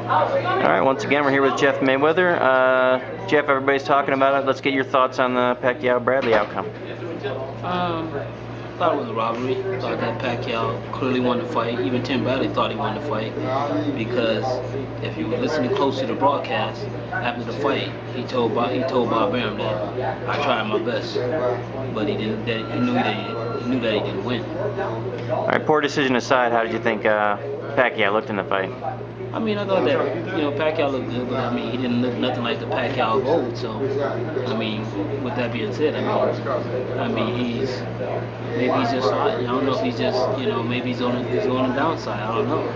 All right, once again, we're here with Jeff Mayweather. Jeff, everybody's talking about it. Let's get your thoughts on the Pacquiao-Bradley outcome. I thought it was a robbery. I thought that Pacquiao clearly won the fight. Even Tim Bradley thought he won the fight because if you were listening close to the broadcast after the fight, he told Bob Arum that I tried my best, but he didn't. That he knew that he didn't win. All right, poor decision aside, how did you think Pacquiao looked in the fight? I mean, I thought that Pacquiao looked good, but I mean he didn't look nothing like the Pacquiao of old. So, I mean, with that being said, I mean maybe he's just hot. I don't know if he's just maybe he's on the downside. I don't know.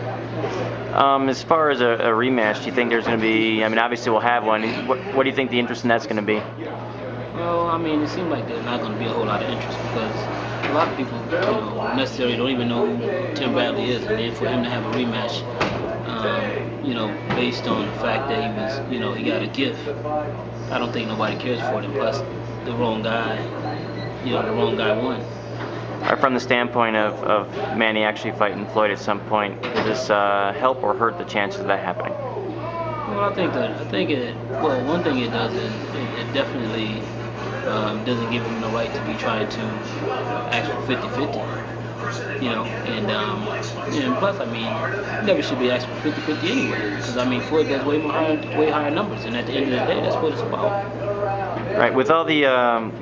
As far as a rematch, do you think there's going to be? I mean, obviously we'll have one. What do you think the interest in that's going to be? Well, I mean, it seems like there's not going to be a whole lot of interest because a lot of people, necessarily don't even know who Tim Bradley is, and then for him to have a rematch, based on the fact that he was, he got a gift, I don't think nobody cares for it. And plus, the wrong guy won. From the standpoint of Manny actually fighting Floyd at some point, does this help or hurt the chances of that happening? Well, one thing it does is it definitely doesn't give him the right to be trying to ask for 50-50. And plus, I mean, you never should be asking for 50-50 anyway, because I mean, Floyd does way higher numbers, and at the end of the day, that's what it's about. Right. With all the,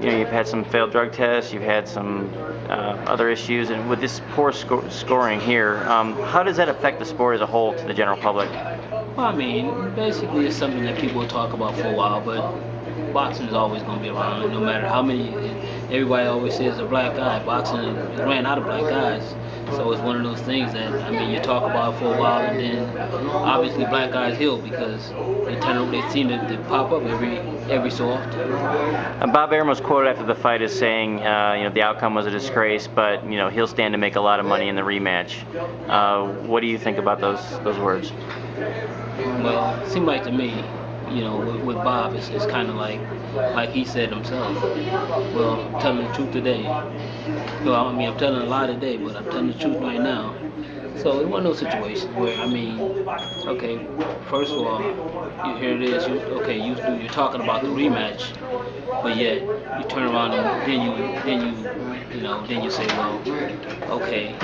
you've had some failed drug tests, you've had some other issues, and with this poor scoring here, how does that affect the sport as a whole to the general public? Well, I mean, basically, it's something that people will talk about for a while, but boxing is always going to be around, no matter how many. Everybody always says a black guy. Boxing ran out of black guys, so it's one of those things that you talk about for a while, and then obviously black guys heal because they seem to pop up every so often. Bob Arum was quoted after the fight as saying, the outcome was a disgrace, but he'll stand to make a lot of money in the rematch. What do you think about those words? Well, it seemed like to me, with Bob, it's kind of like he said himself. Well, I'm telling the truth today. Well, I'm telling a lie today, but I'm telling the truth right now. So it was one of those situations where, okay, first of all, here it is. You're talking about the rematch, but yet you turn around and then you say, well, okay,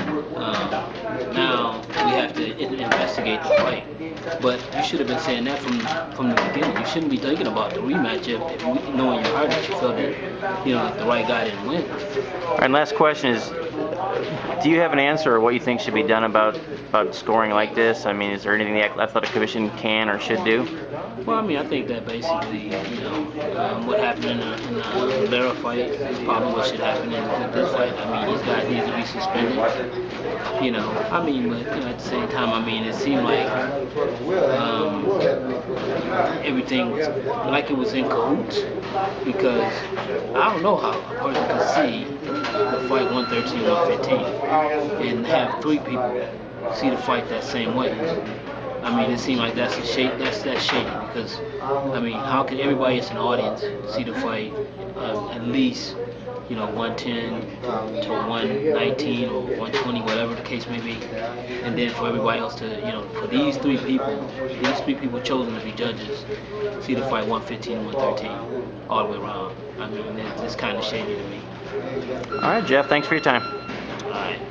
now we have to investigate the fight. But you should have been saying that from the beginning. You shouldn't be thinking about the rematch if you know in your heart that you felt that the right guy didn't win. All right, last question is, do you have an answer or what you think should be done about scoring like this? I mean, is there anything the Athletic Commission can or should do? Well, I think that basically, what happened in the Lara fight is probably what should happen in this fight. These guys need to be suspended. But at the same time, it seemed like everything was like it was in cahoots because I don't know how a person could see the fight 113-115 and have three people see the fight that same way. It seemed like that's shady because how can everybody that's in the audience see the fight at least 110 to 119 or 120, whatever the case may be, and then for everybody else to for these three people chosen to be judges, see the fight 115 and 113 all the way around. It's kind of shady to me. All right, Jeff, thanks for your time.